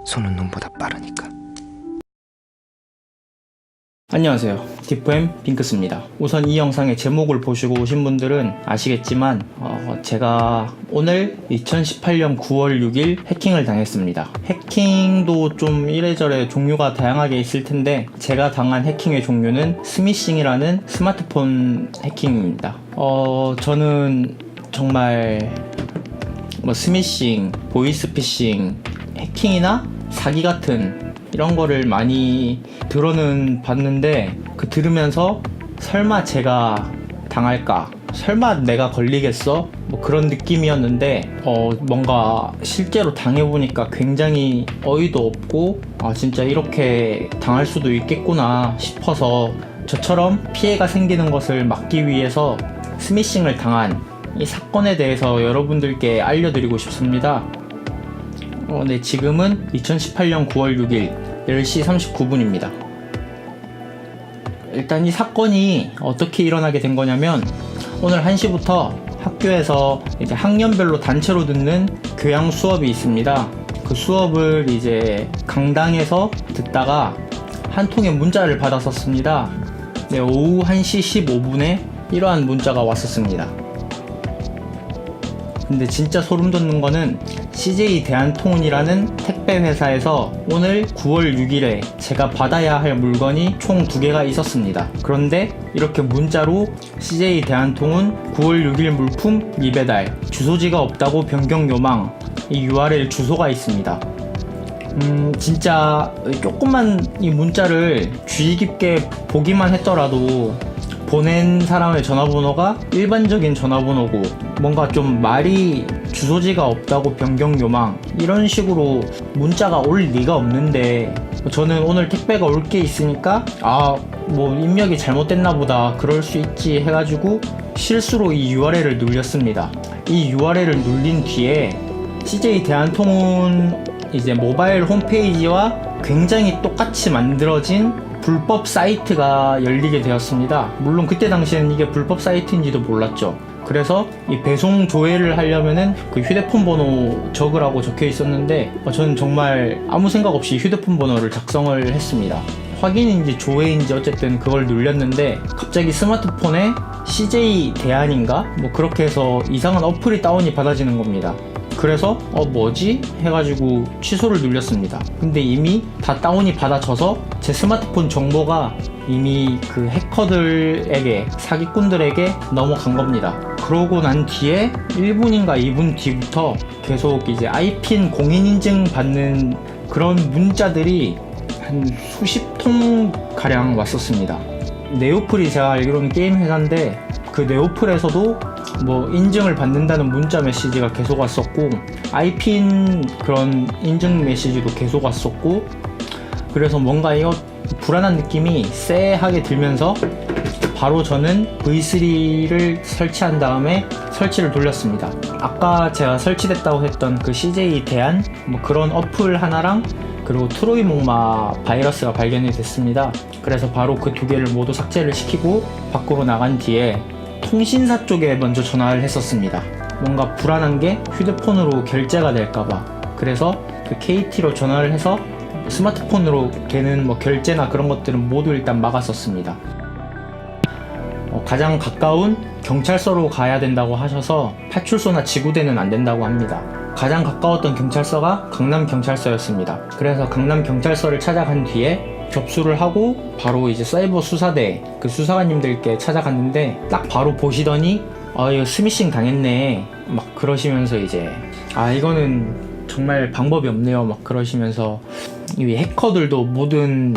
손은 눈보다 빠르니까. 안녕하세요, 디프엠 핑크스입니다. 우선 이 영상의 제목을 보시고 오신 분들은 아시겠지만 제가 오늘 2018년 9월 6일 해킹을 당했습니다. 해킹도 좀 이래저래 종류가 다양하게 있을 텐데 제가 당한 해킹의 종류는 스미싱이라는 스마트폰 해킹입니다. 저는 정말 스미싱, 보이스피싱, 해킹이나 사기 같은 이런 거를 많이 들어는 봤는데 들으면서 설마 제가 당할까? 설마 내가 걸리겠어? 그런 느낌이었는데 뭔가 실제로 당해보니까 굉장히 어이도 없고 진짜 이렇게 당할 수도 있겠구나 싶어서 저처럼 피해가 생기는 것을 막기 위해서 스미싱을 당한 이 사건에 대해서 여러분들께 알려드리고 싶습니다. 네, 지금은 2018년 9월 6일 10시 39분입니다. 일단 이 사건이 어떻게 일어나게 된 거냐면 오늘 1시부터 학교에서 이제 학년별로 단체로 듣는 교양 수업이 있습니다. 그 수업을 이제 강당에서 듣다가 한 통의 문자를 받았었습니다. 네, 오후 1시 15분에 이러한 문자가 왔었습니다. 근데 진짜 소름 돋는 거는 CJ 대한통운이라는 택배 회사에서 오늘 9월 6일에 제가 받아야 할 물건이 총 2개가 있었습니다. 그런데 이렇게 문자로 CJ 대한통운 9월 6일 물품 미배달, 주소지가 없다고 변경 요망, 이 URL 주소가 있습니다. 진짜 조금만 이 문자를 주의 깊게 보기만 했더라도 보낸 사람의 전화번호가 일반적인 전화번호고 뭔가 좀 말이 주소지가 없다고 변경 요망 이런 식으로 문자가 올 리가 없는데 저는 오늘 택배가 올 게 있으니까 입력이 잘못됐나 보다 그럴 수 있지 해가지고 실수로 이 URL을 눌렸습니다. 이 URL을 눌린 뒤에 CJ 대한통운 이제 모바일 홈페이지와 굉장히 똑같이 만들어진 불법 사이트가 열리게 되었습니다. 물론 그때 당시에는 이게 불법 사이트인지도 몰랐죠. 그래서 이 배송 조회를 하려면은 그 휴대폰 번호 적으라고 적혀 있었는데 저는 정말 아무 생각 없이 휴대폰 번호를 작성을 했습니다. 확인인지 조회인지 어쨌든 그걸 눌렸는데 갑자기 스마트폰에 CJ 대안인가? 그렇게 해서 이상한 어플이 다운이 받아지는 겁니다. 그래서 뭐지? 해가지고 취소를 눌렸습니다. 근데 이미 다 다운이 받아져서 제 스마트폰 정보가 이미 그 해커들에게, 사기꾼들에게 넘어간 겁니다. 그러고 난 뒤에 1분인가 2분 뒤부터 계속 이제 아이핀 공인인증 받는 그런 문자들이 한 수십 통 가량 왔었습니다. 네오플이 제가 알기로는 게임 회사인데 그 네오플에서도 인증을 받는다는 문자 메시지가 계속 왔었고 아이핀 그런 인증 메시지도 계속 왔었고 그래서 뭔가 이거 불안한 느낌이 쎄하게 들면서 바로 저는 V3를 설치한 다음에 설치를 돌렸습니다. 아까 제가 설치됐다고 했던 그 CJ 대안 그런 어플 하나랑 그리고 트로이 목마 바이러스가 발견이 됐습니다. 그래서 바로 그 2개를 모두 삭제를 시키고 밖으로 나간 뒤에 통신사 쪽에 먼저 전화를 했었습니다. 뭔가 불안한 게 휴대폰으로 결제가 될까봐. 그래서 그 KT로 전화를 해서 스마트폰으로 되는 결제나 그런 것들은 모두 일단 막았었습니다. 가장 가까운 경찰서로 가야 된다고 하셔서 파출소나 지구대는 안 된다고 합니다. 가장 가까웠던 경찰서가 강남경찰서였습니다. 그래서 강남경찰서를 찾아간 뒤에 접수를 하고 바로 이제 사이버 수사대 그 수사관님들께 찾아갔는데 딱 바로 보시더니 이거 스미싱 당했네 그러시면서 이제 이거는 정말 방법이 없네요 그러시면서 이 해커들도 모든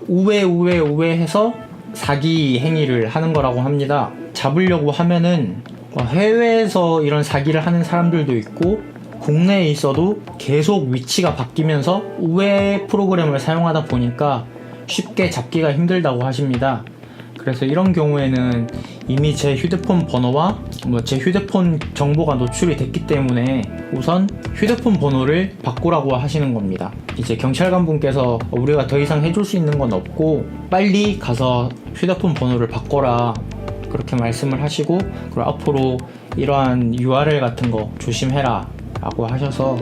우회 해서 사기 행위를 하는 거라고 합니다. 잡으려고 하면은 해외에서 이런 사기를 하는 사람들도 있고 국내에 있어도 계속 위치가 바뀌면서 우회 프로그램을 사용하다 보니까 쉽게 잡기가 힘들다고 하십니다. 그래서 이런 경우에는 이미 제 휴대폰 번호와 제 휴대폰 정보가 노출이 됐기 때문에 우선 휴대폰 번호를 바꾸라고 하시는 겁니다. 이제 경찰관분께서 우리가 더 이상 해줄 수 있는 건 없고 빨리 가서 휴대폰 번호를 바꿔라 그렇게 말씀을 하시고 그리고 앞으로 이러한 URL 같은 거 조심해라 라고 하셔서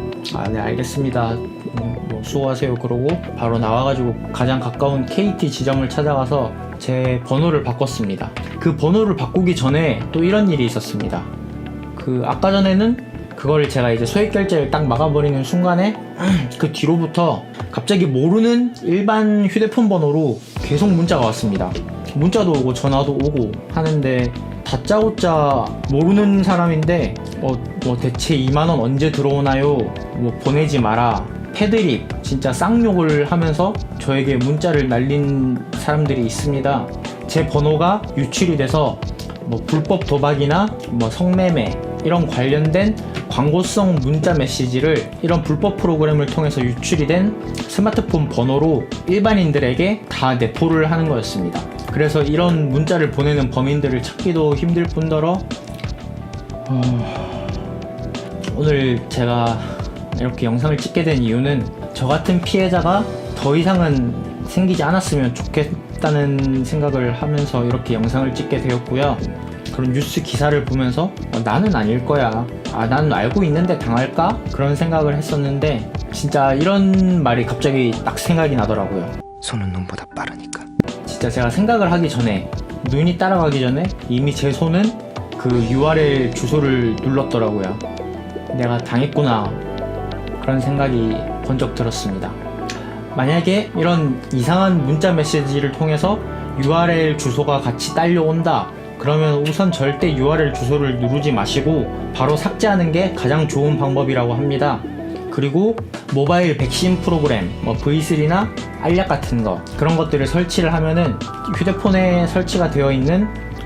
네 알겠습니다, 뭐 수고하세요 그러고 바로 나와가지고 가장 가까운 KT 지점을 찾아가서 제 번호를 바꿨습니다. 그 번호를 바꾸기 전에 또 이런 일이 있었습니다. 아까 전에는 그걸 제가 이제 소액 결제를 딱 막아버리는 순간에 그 뒤로부터 갑자기 모르는 일반 휴대폰 번호로 계속 문자가 왔습니다. 문자도 오고 전화도 오고 하는데 다짜고짜 모르는 사람인데 뭐 대체 2만원 언제 들어오나요? 뭐 보내지 마라. 패드립 진짜 쌍욕을 하면서 저에게 문자를 날린 사람들이 있습니다. 제 번호가 유출이 돼서 뭐 불법 도박이나 뭐 성매매 이런 관련된 광고성 문자 메시지를 이런 불법 프로그램을 통해서 유출이 된 스마트폰 번호로 일반인들에게 다 내포를 하는 거였습니다. 그래서 이런 문자를 보내는 범인들을 찾기도 힘들 뿐더러 오늘 제가 이렇게 영상을 찍게 된 이유는 저 같은 피해자가 더 이상은 생기지 않았으면 좋겠다는 생각을 하면서 이렇게 영상을 찍게 되었고요. 그런 뉴스 기사를 보면서 나는 아닐 거야, 난 알고 있는데 당할까? 그런 생각을 했었는데 진짜 이런 말이 갑자기 딱 생각이 나더라고요. 손은 눈보다 빠르니까. 진짜 제가 생각을 하기 전에, 눈이 따라가기 전에 이미 제 손은 그 URL 주소를 눌렀더라고요. 내가 당했구나, 그런 생각이 번쩍 들었습니다. 만약에 이런 이상한 문자 메시지를 통해서 URL 주소가 같이 딸려온다, 그러면 우선 절대 URL 주소를 누르지 마시고 바로 삭제하는 게 가장 좋은 방법이라고 합니다. 그리고 모바일 백신 프로그램, 뭐 V3나 알약 같은 거, 그런 것들을 설치를 하면은 휴대폰에 설치가 되어 있는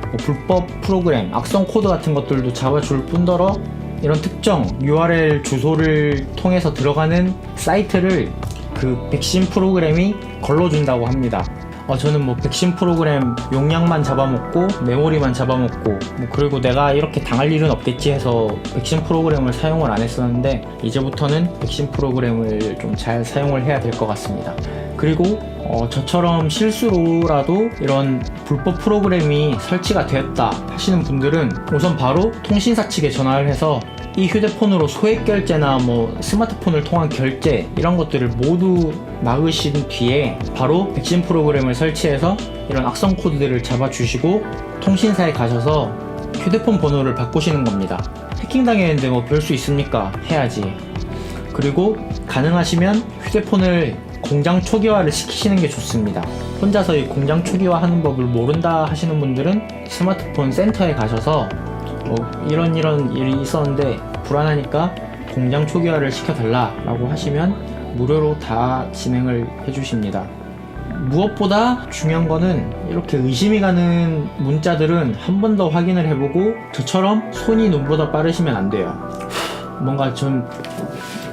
뭐 불법 프로그램, 악성 코드 같은 것들도 잡아줄 뿐더러 이런 특정 URL 주소를 통해서 들어가는 사이트를 그 백신 프로그램이 걸러준다고 합니다. 저는 뭐 백신 프로그램 용량만 잡아먹고 메모리만 잡아먹고 그리고 내가 이렇게 당할 일은 없겠지 해서 백신 프로그램을 사용을 안 했었는데 이제부터는 백신 프로그램을 좀 잘 사용을 해야 될 것 같습니다. 그리고 저처럼 실수로라도 이런 불법 프로그램이 설치가 되었다 하시는 분들은 우선 바로 통신사 측에 전화를 해서 이 휴대폰으로 소액 결제나 뭐 스마트폰을 통한 결제 이런 것들을 모두 막으신 뒤에 바로 백신 프로그램을 설치해서 이런 악성 코드들을 잡아주시고 통신사에 가셔서 휴대폰 번호를 바꾸시는 겁니다. 해킹 당했는데 뭐 별 수 있습니까? 해야지. 그리고 가능하시면 휴대폰을 공장 초기화를 시키시는 게 좋습니다. 혼자서 이 공장 초기화 하는 법을 모른다 하시는 분들은 스마트폰 센터에 가셔서 이런 일이 있었는데 불안하니까 공장 초기화를 시켜달라 라고 하시면 무료로 다 진행을 해주십니다. 무엇보다 중요한 거는 이렇게 의심이 가는 문자들은 한 번 더 확인을 해보고 저처럼 손이 눈보다 빠르시면 안 돼요. 뭔가 좀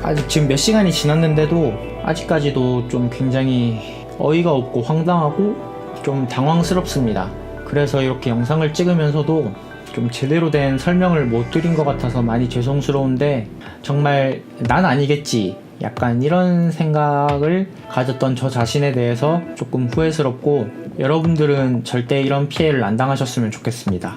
아직 지금 몇 시간이 지났는데도 아직까지도 좀 굉장히 어이가 없고 황당하고 좀 당황스럽습니다. 그래서 이렇게 영상을 찍으면서도 좀 제대로 된 설명을 못 드린 것 같아서 많이 죄송스러운데 정말 난 아니겠지 약간 이런 생각을 가졌던 저 자신에 대해서 조금 후회스럽고 여러분들은 절대 이런 피해를 안 당하셨으면 좋겠습니다.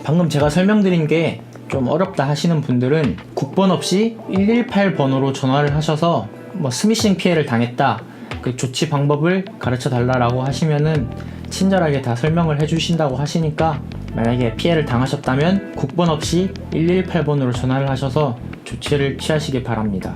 방금 제가 설명드린 게 좀 어렵다 하시는 분들은 국번 없이 118번호로 전화를 하셔서 뭐 스미싱 피해를 당했다, 그 조치 방법을 가르쳐 달라고 하시면은 친절하게 다 설명을 해주신다고 하시니까 만약에 피해를 당하셨다면 국번 없이 118번으로 전화를 하셔서 조치를 취하시기 바랍니다.